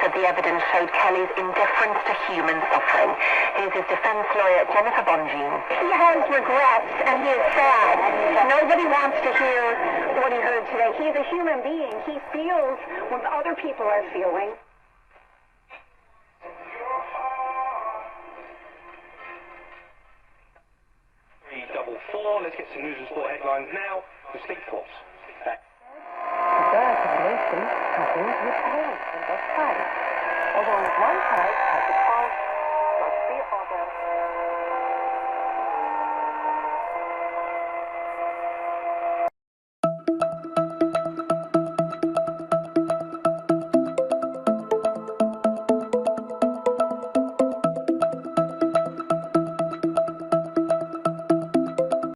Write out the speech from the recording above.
that the evidence showed Kelly's indifference to human suffering. Here's his defense lawyer, Jennifer Bonjean. He has regrets and he is sad. Nobody wants to hear what he heard today. He's a human being. He feels what other people are feeling. Let's get some news and sport headlines now with Steve Forbes. Congratulations. happens with oil in both sides. Although one side has a false